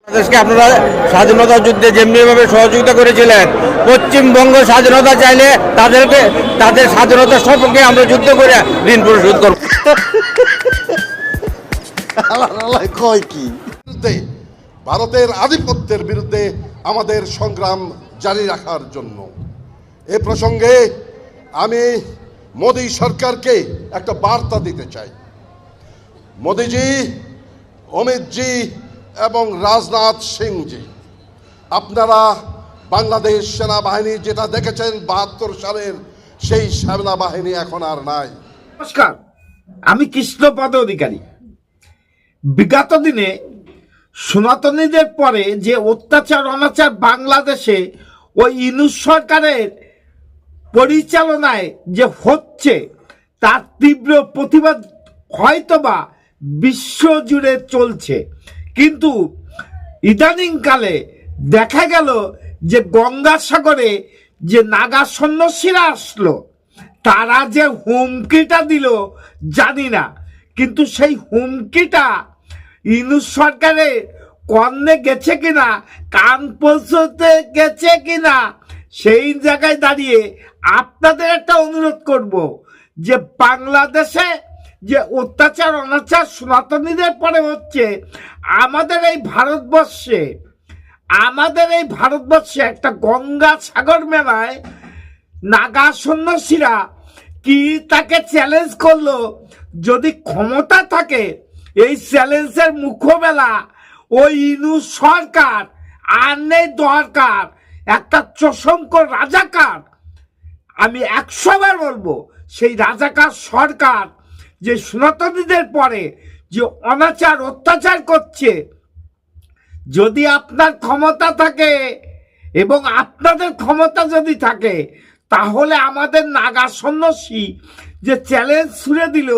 বাংলাদেশকে আপনারা স্বাধীনতা যুদ্ধে যেমনিভাবে সহযোগিতা করেছিলেন, পশ্চিমবঙ্গ স্বাধীনতা চাইলে তাদের স্বাধীনতার সপক্ষে আমরা যুদ্ধ করে ঋণ পরিশোধ করব। কয় কি ভারতের আধিপত্যের বিরুদ্ধে আমাদের সংগ্রাম জারি রাখার জন্য এ প্রসঙ্গে আমি মোদী সরকারকে একটা বার্তা দিতে চাই। মোদীজি, অমিতজি এবং রাজনাথ সিংজি, আপনারা বাংলাদেশ সেনাবাহিনী যেটা দেখেছেন ৭২ সালের সেই সেনাবাহিনী এখন আর নাই। নমস্কার, আমি কৃষ্ণপদ অধিকারী। বিগত দিনে সনাতনীদের পরে যে অত্যাচার অনাচার বাংলাদেশে ওই ইউনূস সরকারের পরিচালনায় যে হচ্ছে তার তীব্র প্রতিবাদ হয়তোবা বিশ্ব জুড়ে চলছে, কিন্তু ইদানিংকালে দেখা গেল যে গঙ্গাসাগরে যে নাগা সন্ন্যাসীরা আসলো, তারা যে হুমকিটা দিল জানি না, কিন্তু সেই হুমকিটা ইউনূস সরকারের কর্ণে গেছে কিনা, কান পৌঁছতে গেছে কিনা, সেই জায়গায় দাঁড়িয়ে আপনাদের একটা অনুরোধ করব যে বাংলাদেশে যে অত্যাচার অনাচার সনাতনীদের পরে হচ্ছে, আমাদের এই ভারতবর্ষে একটা গঙ্গা সাগর মেলায় নাগা সন্ন্যাসীরা কি তাকে চ্যালেঞ্জ করলো, যদি ক্ষমতা থাকে এই চ্যালেঞ্জের মোকাবেলা ওই ইউনূস সরকার আর নেই দরকার, একটা চশঙ্ক রাজাকার, আমি ১০০ বার বলবো, সেই রাজাকার সরকার যে সনাতনীদের পরে যে অনাচার অত্যাচার করছে, যদি আপনার ক্ষমতা থাকে এবং আপনাদের ক্ষমতা যদি থাকে, তাহলে আমাদের নাগা সন্ন্যাসী যে চ্যালেঞ্জ ছুড়ে দিল,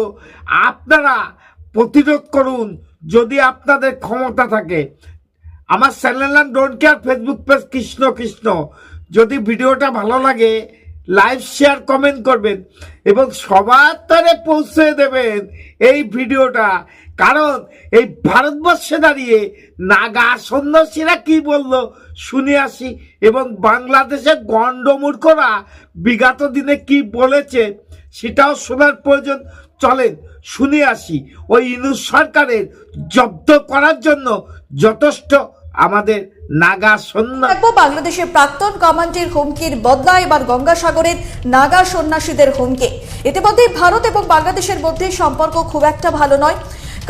আপনারা প্রতিরোধ করুন যদি আপনাদের ক্ষমতা থাকে। আমার চ্যানেল নাম don't care, Facebook page Krishna Krishna. যদি ভিডিওটা ভালো লাগে লাইক শেয়ার কমেন্ট করবেন এবং সবার তরে পৌঁছে দেবেন এই ভিডিওটা, কারণ এই ভারতবর্ষে দাঁড়িয়ে নাগা সন্ন্যাসীরা কি বললো শুনে আসি, এবং বাংলাদেশের গণ্ডমূর্খরা বিগত দিনে কি বলেছে সেটাও শোনার প্রয়োজন। চলেন শুনে আসি। ওই ইউনূস সরকারের জব্দ করার জন্য যথেষ্ট আমাদের নাগা সন্ন্যাসী। বাংলাদেশের প্রাক্তন কমান্ডের হুমকির বদলা এবার গঙ্গাসাগরের নাগা সন্ন্যাসীদের হুমকি। ইতিমধ্যে ভারত এবং বাংলাদেশের মধ্যে সম্পর্ক খুব একটা ভালো নয়।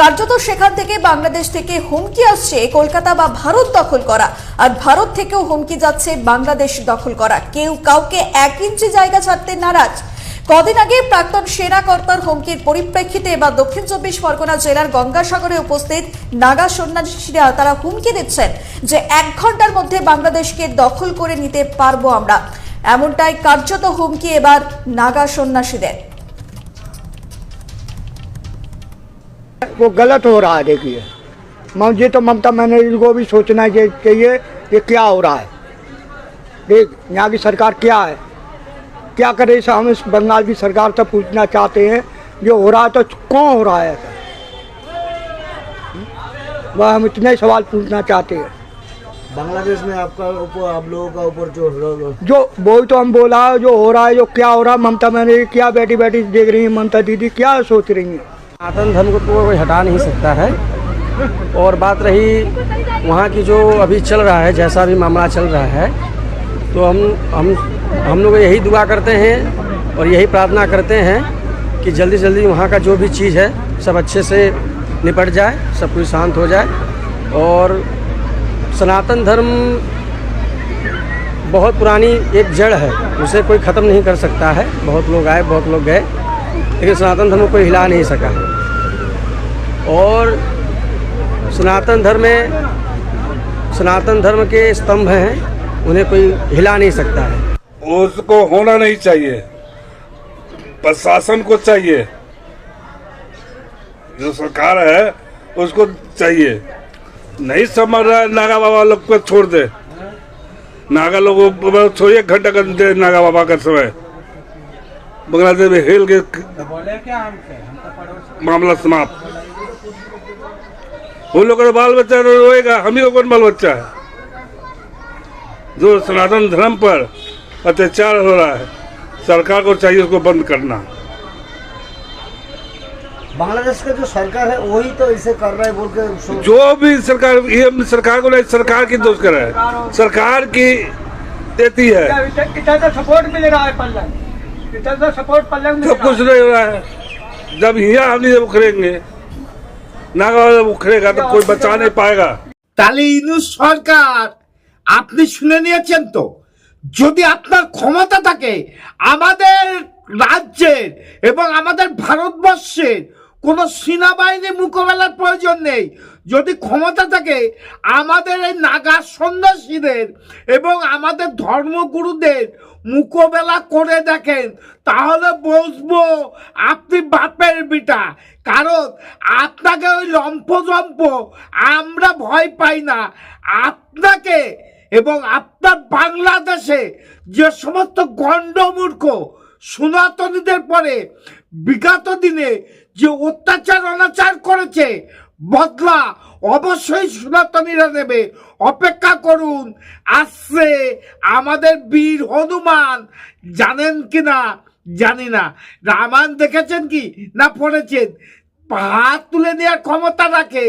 কার্যত সেখান থেকে বাংলাদেশ থেকে হুমকি আসছে কলকাতা বা ভারত দখল করা, আর ভারত থেকেও হুমকি যাচ্ছে বাংলাদেশ দখল করা। কেউ কাউকে ১ ইঞ্চি জায়গা ছাড়তে নারাজ। কদিন আগে প্রাক্তন সেনা কর্তার হুমকির পরিপ্রেক্ষিতে এবার দক্ষিণ ২৪ পরগনা জেলার গঙ্গাসাগরে উপস্থিত নাগা সন্ন্যাসীরা তারা হুমকি দিচ্ছেন যে ১ ঘন্টার মধ্যে বাংলাদেশকে দখল করে নিতে পারবো আমরা। এমনটাই কার্যত হুমকি এবার নাগা সন্ন্যাসীদের। वो गलत हो रहा है। देखिए, मुझे तो ममता बनर्जी को भी सोचना चाहिए ये क्या हो रहा है। देख, यहाँ की सरकार क्या है, क्या करे। इसे हम इस बंगाल की सरकार से पूछना चाहते हैं, जो हो रहा है तो कौन हो रहा है ऐसा, वह हम इतने सवाल पूछना चाहते हैं। बांग्लादेश में आप लोगों का ऊपर जो वही तो हम बोला, जो हो रहा है, जो क्या हो रहा है। ममता बनर्जी क्या बैठी बैठी देख रही है, ममता दीदी क्या सोच रही है। सनातन धर्म को तो कोई हटा नहीं सकता है। और बात रही वहाँ की जो अभी चल रहा है, जैसा भी मामला चल रहा है, तो हम लोग यही दुआ करते हैं और यही प्रार्थना करते हैं कि जल्दी से जल्दी वहाँ का जो भी चीज़ है सब अच्छे से निपट जाए, सब कुछ शांत हो जाए। और सनातन धर्म बहुत पुरानी एक जड़ है, उसे कोई ख़त्म नहीं कर सकता है। बहुत लोग आए, बहुत लोग गए, लेकिन सनातन धर्म को कोई हिला नहीं सका। और सनातन धर्म के स्तंभ हैं, उन्हें कोई हिला नहीं सकता है। उसको होना नहीं चाहिए, प्रशासन को चाहिए, जो सरकार है उसको चाहिए। नहीं समझ रहा है, नागा बाबा लोग को छोड़ दे, नागा लोगों को छोड़िए। 1 घंटा कर दे नागा बाबा का समय, बांग्लादेश में हिल के मामला समाप्त। वो लोग का बाल बच्चा रोएगा, हम ही का कौन बाल बच्चा है? जो सनातन धर्म पर अत्याचार हो रहा है, सरकार को चाहिए उसको बंद करना। बांग्लादेश का जो सरकार है वही तो ऐसे कर रहा है बोल के जो भी सरकार, ये सरकार को नहीं, सरकार की दोष कर रहा है, सरकार की देती है, सपोर्ट मिल रहा है पल्लव, सपोर्ट पल्लव सब कुछ नहीं हो रहा है। जब यहाँ हम नहीं उखड़ेंगे, नागा उखड़ेगा तो कोई बचा नहीं पाएगा। তাহলে ইউনূস সরকার আপনি শুনে নিয়েছেন তো, যদি আপনার ক্ষমতা থাকে আমাদের রাজ্যের এবং আমাদের ভারতবর্ষের কোনো সেনাবাহিনী মোকাবেলার প্রয়োজন নেই। যদি ক্ষমতা থাকে আমাদের এই নাগা সন্ন্যাসীদের এবং আমাদের ধর্মগুরুদের মোকাবেলা করে দেখেন, তাহলে বুঝবো আপনি বাপের বিটা। কারণ আপনাকে ওই লম্ফজম্প আমরা ভয় পাই না, আপনাকে এবং আপনার বাংলাদেশে যে সমস্ত গণ্ডমূর্খ সনাতনীদের পরে বিগত দিনে যে অত্যাচার অনাচার করেছে, বদলা অবশ্যই সনাতনীরা নেবে। অপেক্ষা করুন, আসছে আমাদের বীর হনুমান। জানেন কি না জানি না, রামায়ণ দেখেছেন কি না পড়েছেন? হাত তুলে নেওয়ার ক্ষমতা রাখে,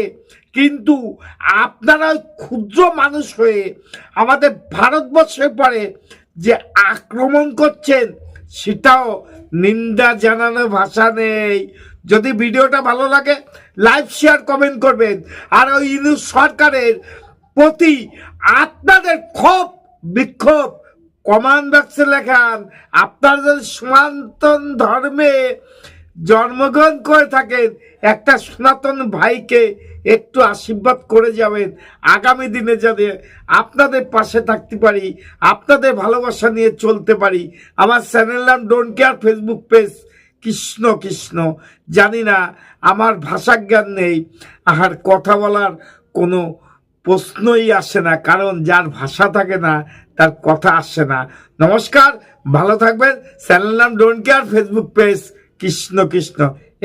কিন্তু আপনারা ক্ষুদ্র মানুষ হয়ে আমাদের ভারতবর্ষের পরে যে আক্রমণ করছেন, সেটাও নিন্দা জানানোর ভাষা নেই। যদি ভিডিওটা ভালো লাগে লাইক শেয়ার কমেন্ট করবেন। আর ওই ইউনূস সরকারের প্রতি আপনাদের ক্ষোভ বিক্ষোভ কমেন্ট বক্সে লেখান। আপনারা যদি সনাতন ধর্মে জন্মগ্রহণ করে থাকেন, একটা সনাতন ভাইকে একটু আশীর্বাদ করে যাবেন। আগামী দিনে যাতে আপনাদের পাশে থাকতে পারি, আপনাদের ভালোবাসা নিয়ে চলতে পারি। আমার চ্যানেল নাম don't care, Facebook page Krishna Krishna. জানি না, আমার ভাষা জ্ঞান নেই, আর কথা বলার কোনো প্রশ্নই আসে না, কারণ যার ভাষা থাকে না তার কথা আসে না। নমস্কার, ভালো থাকবেন। চ্যানেল নাম don't care, Facebook page Krishna Krishna.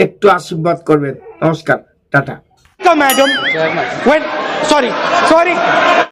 একটু আশীর্বাদ করবেন। নমস্কার, টাটা। Madam sorry